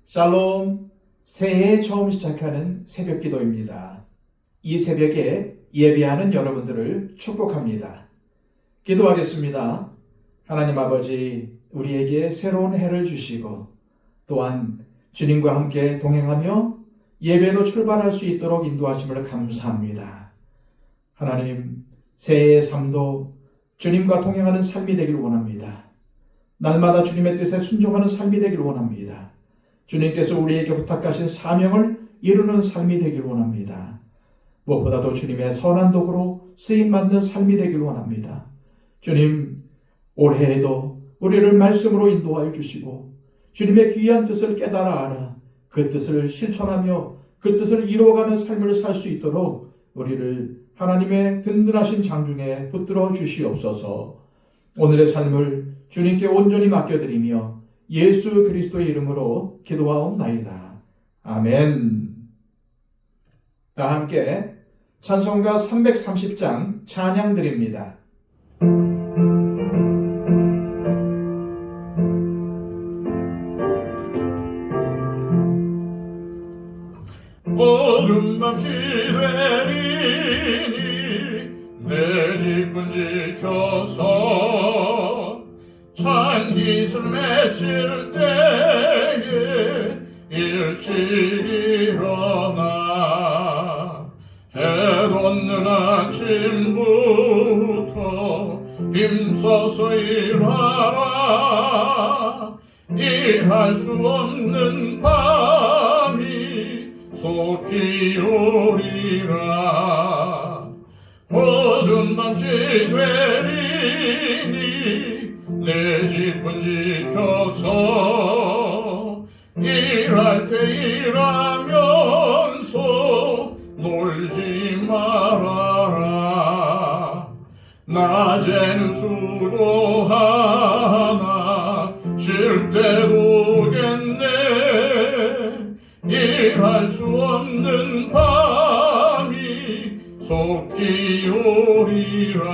샬롬, 새해 처음 시작하는 새벽 기도입니다. 이 새벽에 예배하는 여러분들을 축복합니다. 기도하겠습니다. 하나님 아버지, 우리에게 새로운 해를 주시고 또한 주님과 함께 동행하며 예배로 출발할 수 있도록 인도하심을 감사합니다. 하나님, 새해의 삶도 주님과 동행하는 삶이 되길 원합니다. 날마다 주님의 뜻에 순종하는 삶이 되길 원합니다. 주님께서 우리에게 부탁하신 사명을 이루는 삶이 되길 원합니다. 무엇보다도 주님의 선한 도구로 쓰임받는 삶이 되길 원합니다. 주님, 올해에도 우리를 말씀으로 인도하여 주시고 주님의 귀한 뜻을 깨달아 알아 그 뜻을 실천하며 그 뜻을 이루어가는 삶을 살 수 있도록 우리를 하나님의 든든하신 장중에 붙들어 주시옵소서. 오늘의 삶을 주님께 온전히 맡겨드리며 예수 그리스도의 이름으로 기도하옵나이다. 아멘. 다 함께 찬송가 330장 찬양 드립니다. 어둠 밤시 되리니 내 집은 지켜서 찬기술 맺힐 때에 일찍 일어나 해 돋는 아침부터 힘써서 일하라. 일할 수 없는 밤이 속히 오리라. 어두운 밤시 되리니 내 집은 지켜서 일할 때 일하면서 놀지 말아라. 낮에는 수고하나 쉴 때도 겠네. 일할 수 없는 밤이 속히 오리라.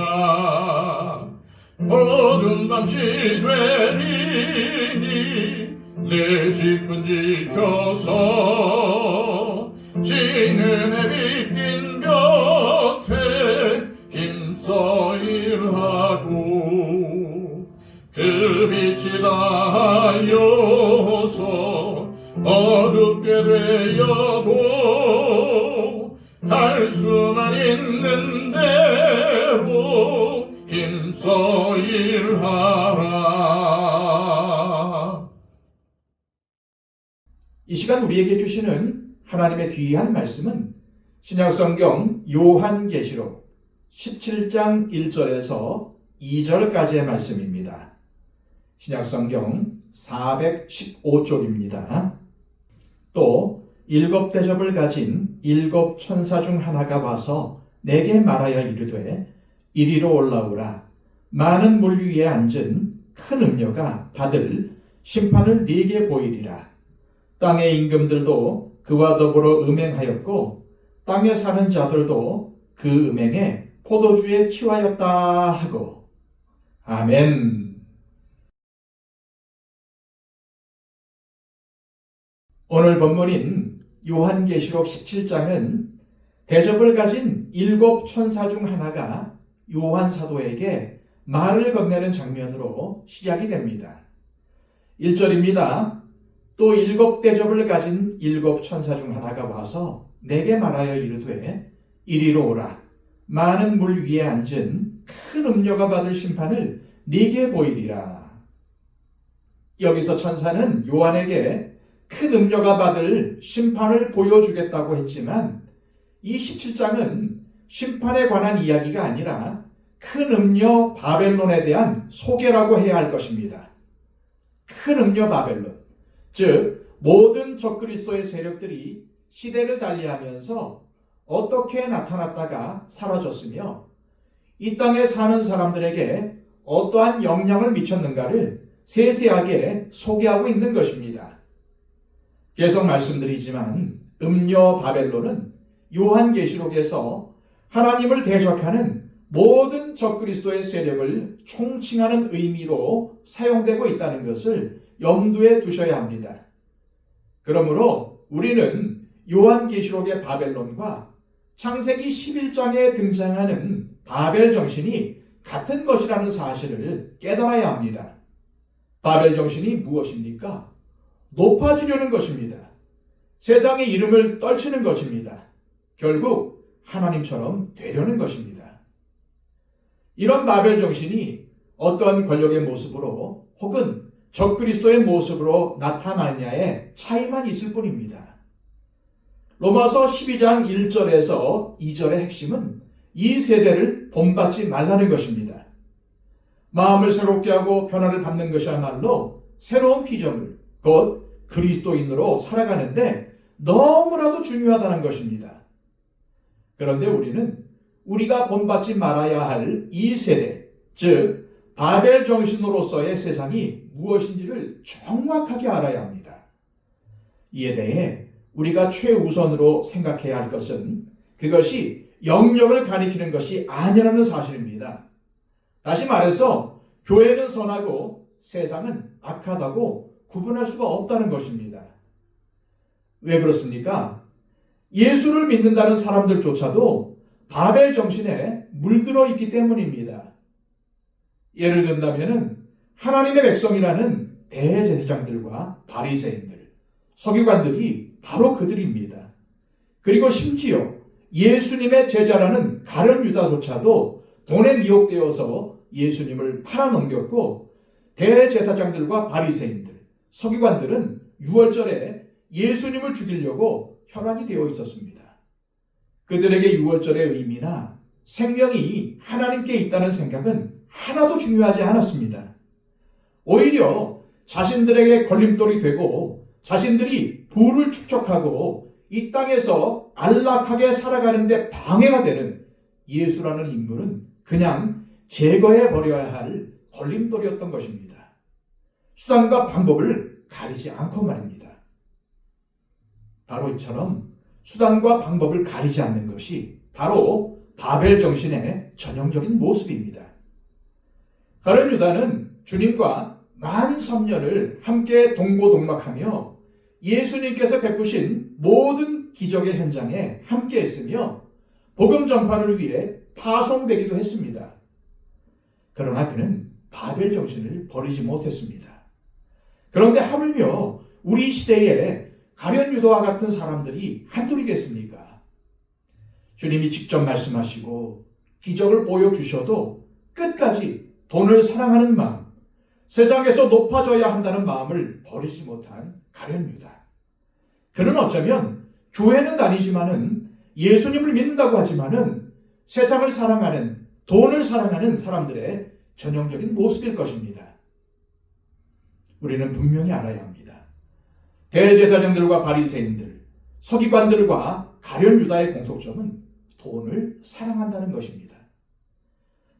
어두운 밤시 되리니 내 집은 지켜서 지는 해 비낀 곁에 힘써 일하고 그 빛이 닿아여서 어둡게 되어도 할 수만 있는 대로 힘써 일하라. 이 시간 우리에게 주시는 하나님의 귀한 말씀은 신약성경 요한계시록 17장 1절에서 2절까지의 말씀입니다. 신약성경 415쪽입니다. 또 일곱 대접을 가진 일곱 천사 중 하나가 와서 내게 말하여 이르되 이리로 올라오라. 많은 물 위에 앉은 큰 음녀가 받을 심판을 네게 보이리라. 땅의 임금들도 그와 더불어 음행하였고 땅에 사는 자들도 그 음행에 포도주에 취하였다 하고. 아멘. 오늘 본문인 요한계시록 17장은 대접을 가진 일곱 천사 중 하나가 요한 사도에게 말을 건네는 장면으로 시작이 됩니다. 1절입니다. 또 일곱 대접을 가진 일곱 천사 중 하나가 와서 내게 말하여 이르되 이리로 오라. 많은 물 위에 앉은 큰 음녀가 받을 심판을 네게 보이리라. 여기서 천사는 요한에게 큰 음녀가 받을 심판을 보여주겠다고 했지만 이 17장은 심판에 관한 이야기가 아니라 큰 음녀 바벨론에 대한 소개라고 해야 할 것입니다. 큰 음녀 바벨론, 즉 모든 적그리스도의 세력들이 시대를 달리하면서 어떻게 나타났다가 사라졌으며 이 땅에 사는 사람들에게 어떠한 영향을 미쳤는가를 세세하게 소개하고 있는 것입니다. 계속 말씀드리지만 음녀 바벨론은 요한계시록에서 하나님을 대적하는 모든 적그리스도의 세력을 총칭하는 의미로 사용되고 있다는 것을 염두에 두셔야 합니다. 그러므로 우리는 요한계시록의 바벨론과 창세기 11장에 등장하는 바벨 정신이 같은 것이라는 사실을 깨달아야 합니다. 바벨 정신이 무엇입니까? 높아지려는 것입니다. 세상의 이름을 떨치는 것입니다. 결국 하나님처럼 되려는 것입니다. 이런 바벨 정신이 어떠한 권력의 모습으로 혹은 적그리스도의 모습으로 나타나느냐의 차이만 있을 뿐입니다. 로마서 12장 1절에서 2절의 핵심은 이 세대를 본받지 말라는 것입니다. 마음을 새롭게 하고 변화를 받는 것이야말로 새로운 피조물, 곧 그리스도인으로 살아가는데 너무나도 중요하다는 것입니다. 그런데 우리는 우리가 본받지 말아야 할 이 세대, 즉 바벨 정신으로서의 세상이 무엇인지를 정확하게 알아야 합니다. 이에 대해 우리가 최우선으로 생각해야 할 것은 그것이 영역을 가리키는 것이 아니라는 사실입니다. 다시 말해서 교회는 선하고 세상은 악하다고 구분할 수가 없다는 것입니다. 왜 그렇습니까? 예수를 믿는다는 사람들조차도 바벨 정신에 물들어 있기 때문입니다. 예를 든다면 하나님의 백성이라는 대제사장들과 바리새인들, 서기관들이 바로 그들입니다. 그리고 심지어 예수님의 제자라는 가룟 유다조차도 돈에 미혹되어서 예수님을 팔아넘겼고 대제사장들과 바리새인들, 서기관들은 유월절에 예수님을 죽이려고 혈안이 되어 있었습니다. 그들에게 유월절의 의미나 생명이 하나님께 있다는 생각은 하나도 중요하지 않았습니다. 오히려 자신들에게 걸림돌이 되고 자신들이 부를 축적하고 이 땅에서 안락하게 살아가는데 방해가 되는 예수라는 인물은 그냥 제거해 버려야 할 걸림돌이었던 것입니다. 수단과 방법을 가리지 않고 말입니다. 바로 이처럼 수단과 방법을 가리지 않는 것이 바로 바벨 정신의 전형적인 모습입니다. 가룟 유다는 주님과 만 3년을 함께 동고동락하며 예수님께서 베푸신 모든 기적의 현장에 함께 했으며 복음 전파를 위해 파송되기도 했습니다. 그러나 그는 바벨 정신을 버리지 못했습니다. 그런데 하물며 우리 시대에 가룟 유다와 같은 사람들이 한둘이겠습니까? 주님이 직접 말씀하시고 기적을 보여주셔도 끝까지 돈을 사랑하는 마음, 세상에서 높아져야 한다는 마음을 버리지 못한 가룟 유다. 그는 어쩌면 교회는 다니지만은 예수님을 믿는다고 하지만은 세상을 사랑하는, 돈을 사랑하는 사람들의 전형적인 모습일 것입니다. 우리는 분명히 알아야 합니다. 대제사장들과 바리새인들, 서기관들과 가룟 유다의 공통점은 돈을 사랑한다는 것입니다.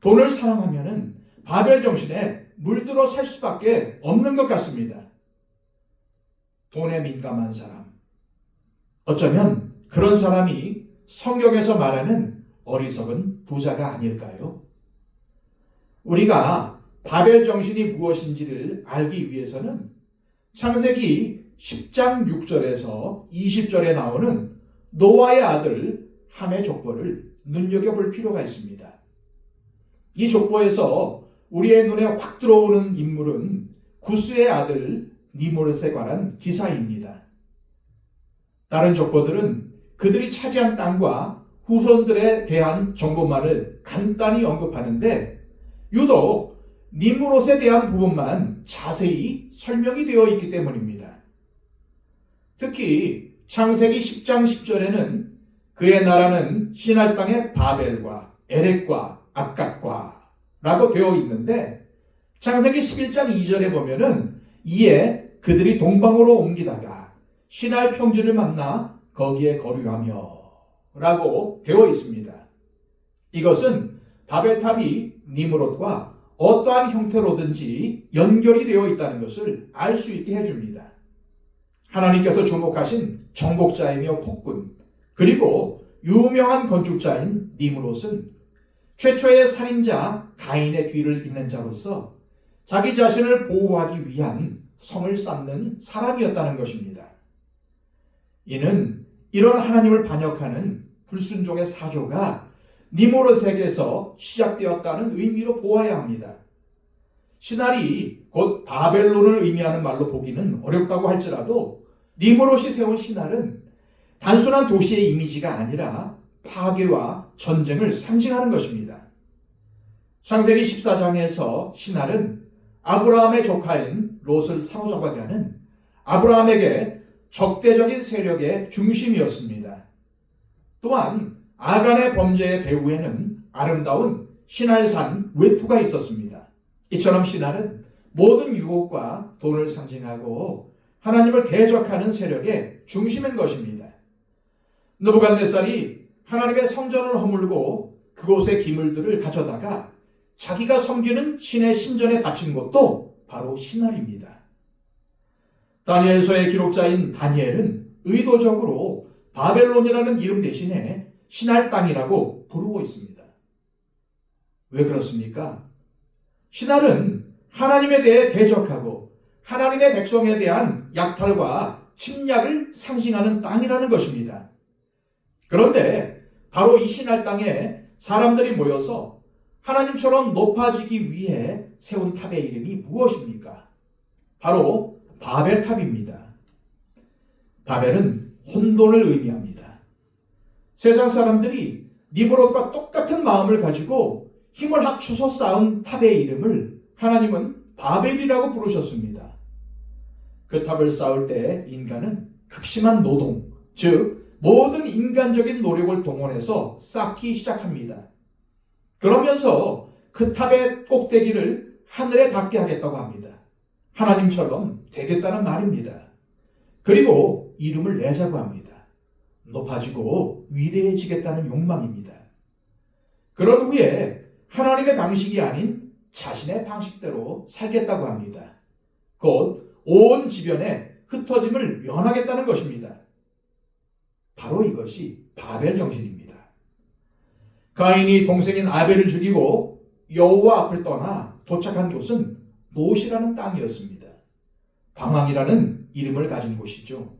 돈을 사랑하면은 바벨 정신에 물들어 살 수밖에 없는 것 같습니다. 돈에 민감한 사람. 어쩌면 그런 사람이 성경에서 말하는 어리석은 부자가 아닐까요? 우리가 바벨 정신이 무엇인지를 알기 위해서는 창세기 10장 6절에서 20절에 나오는 노아의 아들 함의 족보를 눈여겨볼 필요가 있습니다. 이 족보에서 우리의 눈에 확 들어오는 인물은 구스의 아들 니므롯에 관한 기사입니다. 다른 족보들은 그들이 차지한 땅과 후손들에 대한 정보만을 간단히 언급하는데 유독 니므롯에 대한 부분만 자세히 설명이 되어 있기 때문입니다. 특히 창세기 10장 10절에는 그의 나라는 시날 땅의 바벨과 에렉과 악갓과 라고 되어 있는데 창세기 11장 2절에 보면은 이에 그들이 동방으로 옮기다가 시날 평지를 만나 거기에 거류하며 라고 되어 있습니다. 이것은 바벨탑이 니므롯과 어떠한 형태로든지 연결이 되어 있다는 것을 알 수 있게 해줍니다. 하나님께서 주목하신 정복자이며 폭군, 그리고 유명한 건축자인 니므롯은 최초의 살인자 가인의 뒤를 잇는 자로서 자기 자신을 보호하기 위한 성을 쌓는 사람이었다는 것입니다. 이는 이런 하나님을 반역하는 불순종의 사조가 니무롯에게서 시작되었다는 의미로 보아야 합니다. 신할이 곧 바벨론을 의미하는 말로 보기는 어렵다고 할지라도 니무롯이 세운 신할은 단순한 도시의 이미지가 아니라 파괴와 전쟁을 상징하는 것입니다. 창세기 14장에서 신할은 아브라함의 조카인 롯을 사로잡아게 하는 아브라함에게 적대적인 세력의 중심이었습니다. 또한 아간의 범죄의 배후에는 아름다운 신할산 외투가 있었습니다. 이처럼 신할은 모든 유혹과 돈을 상징하고 하나님을 대적하는 세력의 중심인 것입니다. 느부갓네살이 하나님의 성전을 허물고 그곳의 기물들을 가져다가 자기가 섬기는 신의 신전에 바친 것도 바로 신할입니다. 다니엘서의 기록자인 다니엘은 의도적으로 바벨론이라는 이름 대신에 신할 땅이라고 부르고 있습니다. 왜 그렇습니까? 신할은 하나님에 대해 대적하고 하나님의 백성에 대한 약탈과 침략을 상징하는 땅이라는 것입니다. 그런데 바로 이 신할 땅에 사람들이 모여서 하나님처럼 높아지기 위해 세운 탑의 이름이 무엇입니까? 바로 바벨탑입니다. 바벨은 혼돈을 의미합니다. 세상 사람들이 니무롯과 똑같은 마음을 가지고 힘을 합쳐서 쌓은 탑의 이름을 하나님은 바벨이라고 부르셨습니다. 그 탑을 쌓을 때 인간은 극심한 노동, 즉 모든 인간적인 노력을 동원해서 쌓기 시작합니다. 그러면서 그 탑의 꼭대기를 하늘에 닿게 하겠다고 합니다. 하나님처럼 되겠다는 말입니다. 그리고 이름을 내자고 합니다. 높아지고 위대해지겠다는 욕망입니다. 그런 후에 하나님의 방식이 아닌 자신의 방식대로 살겠다고 합니다. 곧 온 지변에 흩어짐을 면하겠다는 것입니다. 바로 이것이 바벨 정신입니다. 가인이 동생인 아벨을 죽이고 여호와 앞을 떠나 도착한 곳은 노시라는 땅이었습니다. 방황이라는 이름을 가진 곳이죠.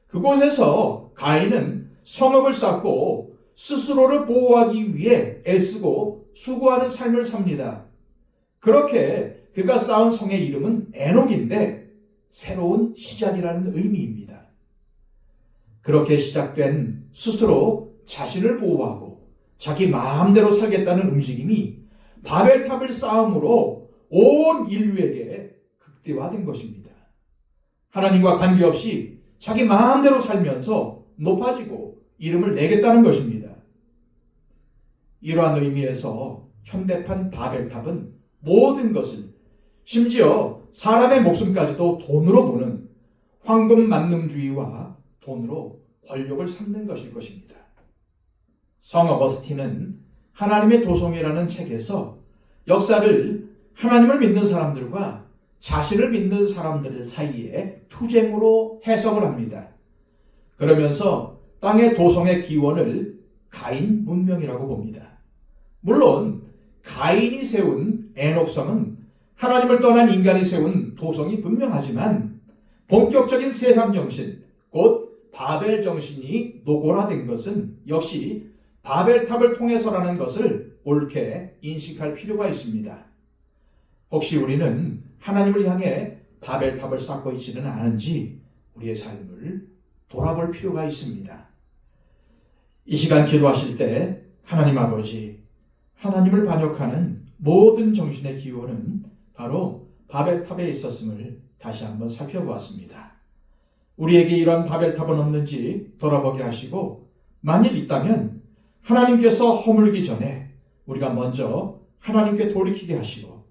그곳에서 가인은 성읍을 쌓고 스스로를 보호하기 위해 애쓰고 수고하는 삶을 삽니다. 그렇게 그가 쌓은 성의 이름은 에녹인데 새로운 시작이라는 의미입니다. 그렇게 시작된 스스로 자신을 보호하고 자기 마음대로 살겠다는 움직임이 바벨탑을 쌓음으로 온 인류에게 극대화된 것입니다. 하나님과 관계없이 자기 마음대로 살면서 높아지고 이름을 내겠다는 것입니다. 이러한 의미에서 현대판 바벨탑은 모든 것을, 심지어 사람의 목숨까지도 돈으로 보는 황금 만능주의와 돈으로 권력을 삼는 것일 것입니다. 성 어거스틴은 하나님의 도성이라는 책에서 역사를 하나님을 믿는 사람들과 자신을 믿는 사람들 사이에 투쟁으로 해석을 합니다. 그러면서 땅의 도성의 기원을 가인 문명이라고 봅니다. 물론 가인이 세운 에녹성은 하나님을 떠난 인간이 세운 도성이 분명하지만 본격적인 세상 정신, 곧 바벨 정신이 노골화된 것은 역시 바벨탑을 통해서라는 것을 옳게 인식할 필요가 있습니다. 혹시 우리는 하나님을 향해 바벨탑을 쌓고 있지는 않은지 우리의 삶을 돌아볼 필요가 있습니다. 이 시간 기도하실 때 하나님 아버지, 하나님을 반역하는 모든 정신의 기원은 바로 바벨탑에 있었음을 다시 한번 살펴보았습니다. 우리에게 이런 바벨탑은 없는지 돌아보게 하시고 만일 있다면 하나님께서 허물기 전에 우리가 먼저 하나님께 돌이키게 하시고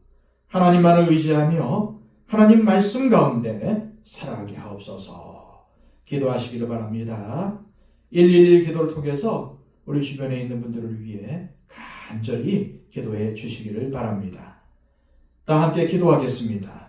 하나님만을 의지하며 하나님 말씀 가운데 살아가게 하옵소서. 기도하시기를 바랍니다. 111 기도를 통해서 우리 주변에 있는 분들을 위해 간절히 기도해 주시기를 바랍니다. 다 함께 기도하겠습니다.